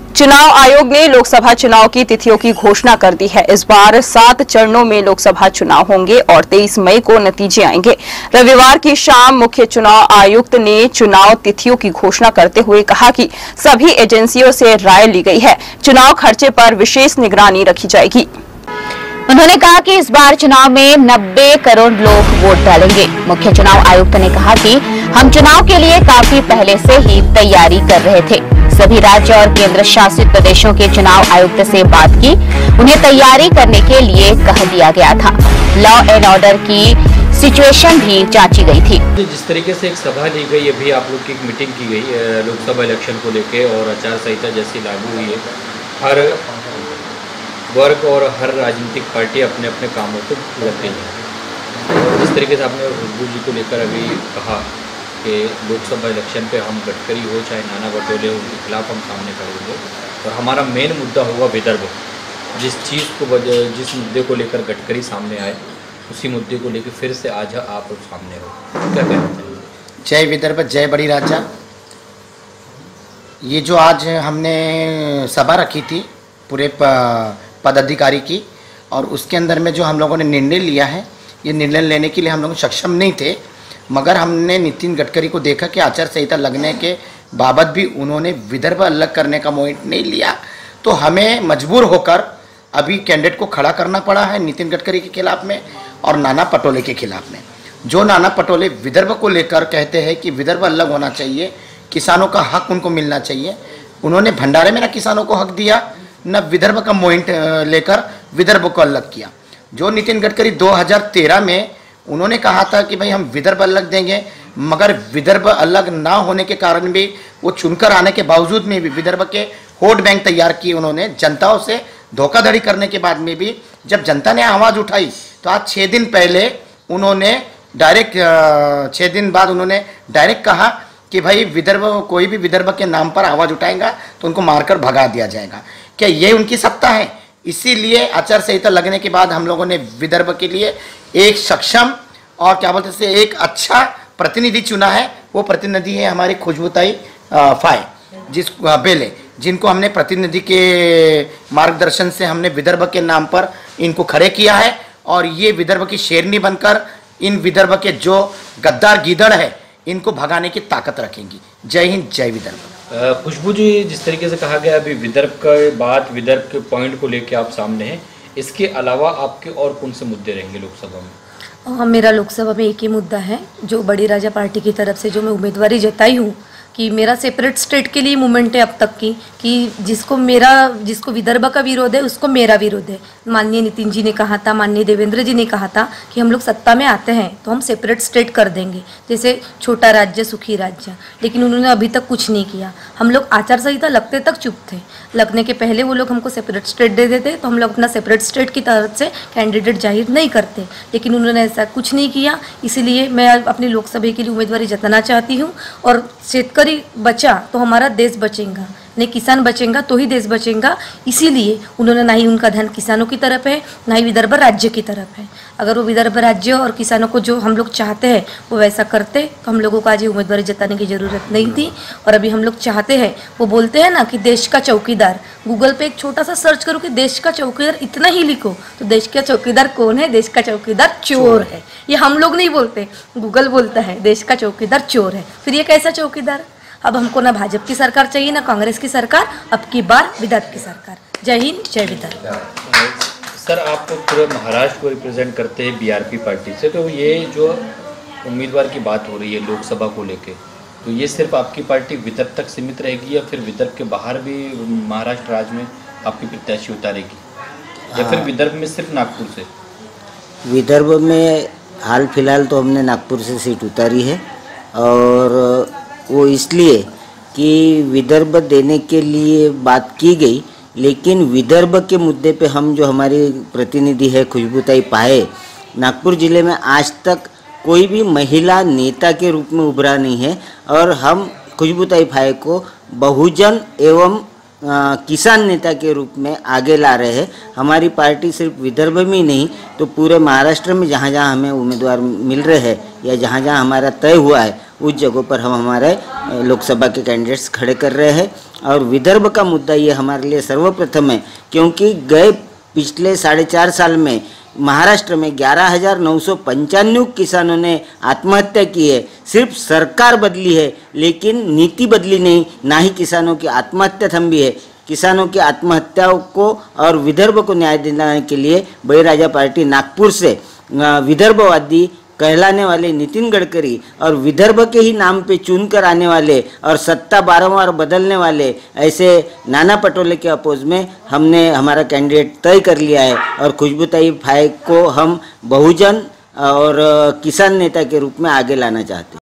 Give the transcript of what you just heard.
चुनाव आयोग ने लोकसभा चुनाव की तिथियों की घोषणा कर दी है। इस बार 7 चरणों में लोकसभा चुनाव होंगे और 23 मई को नतीजे आएंगे। रविवार की शाम मुख्य चुनाव आयुक्त ने चुनाव तिथियों की घोषणा करते हुए कहा कि सभी एजेंसियों से राय ली गई है। चुनाव खर्चे पर विशेष निगरानी रखी जाएगी। उन्होंने कहा कि इस बार चुनाव में 90 करोड़ लोग वोट डालेंगे। मुख्य चुनाव आयुक्त ने कहा कि हम चुनाव के लिए काफी पहले से ही तैयारी कर रहे थे। सभी राज्य और केंद्र शासित प्रदेशों के चुनाव आयुक्त से बात की, उन्हें तैयारी करने के लिए कह दिया गया था। लॉ एंड ऑर्डर की सिचुएशन भी जांची गई थी। जिस तरीके से एक सभा ली गई, अभी आप लोग की एक मीटिंग की गई लोकसभा इलेक्शन को लेके और आचार संहिता जैसी लागू हुई है, हर वर्ग और हर राजनीतिक पार्टी अपने अपने कामों को पूरा कर रही है। और जिस तरीके से आपने खुशबू जी को लेकर अभी कहा कि लोकसभा इलेक्शन पे हम गडकरी हो चाहे नाना पटोले हो, उनके खिलाफ हम सामने खड़े होंगे और हमारा मेन मुद्दा होगा विदर्भ। जिस मुद्दे को लेकर गडकरी सामने आए, उसी मुद्दे को लेकर फिर से आज आप सामने हो, क्या कहना चाहिए? जय विदर्भ, जय बड़ी राजा। ये जो आज हमने सभा रखी थी पूरे पदाधिकारी की, और उसके अंदर में जो हम लोगों ने निर्णय लिया है, ये निर्णय लेने के लिए हम लोग सक्षम नहीं थे, मगर हमने नितिन गडकरी को देखा कि आचार संहिता लगने के बाबत भी उन्होंने विदर्भ अलग करने का मोहित नहीं लिया, तो हमें मजबूर होकर अभी कैंडिडेट को खड़ा करना पड़ा है नितिन गडकरी के खिलाफ में और नाना पटोले के खिलाफ में। जो नाना पटोले विदर्भ को लेकर कहते हैं कि विदर्भ अलग होना चाहिए, किसानों का हक उनको मिलना चाहिए, उन्होंने भंडारे में ना किसानों को हक दिया, न विदर्भ का पॉइंट लेकर विदर्भ को अलग किया। जो नितिन गडकरी 2013 में उन्होंने कहा था कि भाई हम विदर्भ अलग देंगे, मगर विदर्भ अलग ना होने के कारण भी वो चुनकर आने के बावजूद में भी विदर्भ के वोट बैंक तैयार किए उन्होंने, जनताओं से धोखाधड़ी करने के बाद में भी जब जनता ने आवाज़ उठाई तो आज 6 दिन पहले उन्होंने डायरेक्ट 6 दिन बाद उन्होंने डायरेक्ट कहा कि भाई विदर्भ, कोई भी विदर्भ के नाम पर आवाज़ उठाएगा तो उनको मारकर भगा दिया जाएगा। क्या ये उनकी सत्ता है? इसीलिए आचार संहिता लगने के बाद हम लोगों ने विदर्भ के लिए एक सक्षम और क्या बोलते हैं एक अच्छा प्रतिनिधि चुना है। वो प्रतिनिधि है हमारी खुशबूताई फाय बेले, जिनको हमने प्रतिनिधि के मार्गदर्शन से हमने विदर्भ के नाम पर इनको खड़े किया है, और ये विदर्भ की शेरनी बनकर इन विदर्भ के जो गद्दार गीदड़ है इनको भगाने की ताकत रखेंगी। जय हिंद, जय विदर्भ। खुशबू जी, जिस तरीके से कहा गया अभी विदर्भ का बात, विदर्भ के पॉइंट को लेकर आप सामने हैं, इसके अलावा आपके और कौन से मुद्दे रहेंगे लोकसभा में? मेरा लोकसभा में एक ही मुद्दा है, जो बड़ी राजा पार्टी की तरफ से जो मैं उम्मीदवारी जताई हूँ कि मेरा सेपरेट स्टेट के लिए मूवमेंट है अब तक की, कि जिसको विदर्भ का विरोध है उसको मेरा विरोध है। माननीय नितिन जी ने कहा था, माननीय देवेंद्र जी ने कहा था कि हम लोग सत्ता में आते हैं तो हम सेपरेट स्टेट कर देंगे, जैसे छोटा राज्य सुखी राज्य, लेकिन उन्होंने अभी तक कुछ नहीं किया। हम लोग आचार संहिता लगते तक चुप थे, लगने के पहले वो लोग हमको सेपरेट स्टेट दे देते तो हम लोग अपना सेपरेट स्टेट की तरफ से कैंडिडेट जाहिर नहीं करते, लेकिन उन्होंने ऐसा कुछ नहीं किया। इसीलिए मैं अपनी लोकसभा के लिए उम्मीदवारी जताना चाहती हूँ, और शेतकरी बचा तो हमारा देश बचेगा, नहीं किसान बचेगा तो ही देश बचेगा। इसीलिए उन्होंने ना ही उनका ध्यान किसानों की तरफ है, ना ही विदर्भ राज्य की तरफ है। अगर वो विदर्भ राज्य और किसानों को जो हम लोग चाहते हैं वो वैसा करते तो हम लोगों को आज ये उम्मीदवारी जताने की ज़रूरत नहीं थी। और अभी हम लोग चाहते हैं, वो बोलते हैं ना कि देश का चौकीदार, गूगल पे एक छोटा सा सर्च करो कि देश का चौकीदार इतना ही लिखो तो देश का चौकीदार कौन है? देश का चौकीदार चोर है। ये हम लोग नहीं बोलते, गूगल बोलता है देश का चौकीदार चोर है। फिर ये कैसा चौकीदार? अब हमको ना भाजपा की सरकार चाहिए ना कांग्रेस की सरकार, अब की बार विदर्भ की सरकार। जय हिंद, जय विदर्भ। सर, आप तो पूरे महाराष्ट्र को रिप्रेजेंट करते हैं बीआरपी पार्टी से, तो ये जो उम्मीदवार की बात हो रही है लोकसभा को लेके, तो ये सिर्फ आपकी पार्टी विदर्भ तक सीमित रहेगी या फिर विदर्भ के बाहर भी महाराष्ट्र राज्य में आपकी प्रत्याशी उतारेगी, या फिर विदर्भ में सिर्फ नागपुर से? विदर्भ में हाल फिलहाल तो हमने नागपुर से सीट उतारी है, और वो इसलिए कि विदर्भ देने के लिए बात की गई, लेकिन विदर्भ के मुद्दे पे हम जो हमारी प्रतिनिधि है खुशबूताई पाए, नागपुर ज़िले में आज तक कोई भी महिला नेता के रूप में उभरा नहीं है, और हम खुशबूताई पाए को बहुजन एवं किसान नेता के रूप में आगे ला रहे हैं। हमारी पार्टी सिर्फ विदर्भ में ही नहीं तो पूरे महाराष्ट्र में जहाँ जहाँ हमें उम्मीदवार मिल रहे हैं या जहाँ जहाँ हमारा तय हुआ है उस जगहों पर हम हमारे लोकसभा के कैंडिडेट्स खड़े कर रहे हैं। और विदर्भ का मुद्दा ये हमारे लिए सर्वप्रथम है, क्योंकि गए पिछले 4.5 साल में महाराष्ट्र में 11,995 किसानों ने आत्महत्या की है। सिर्फ सरकार बदली है लेकिन नीति बदली नहीं, ना ही किसानों की आत्महत्या थमी है। किसानों की आत्महत्याओं को और विदर्भ को न्याय दिलाने के लिए बलिराजा पार्टी नागपुर से विदर्भवादी कहलाने वाले नितिन गडकरी और विदर्भ के ही नाम पे चुनकर आने वाले और सत्ता बारंबार बदलने वाले ऐसे नाना पटोले के अपोज में हमने हमारा कैंडिडेट तय कर लिया है। और खुशबूताई फाये को हम बहुजन और किसान नेता के रूप में आगे लाना चाहते हैं।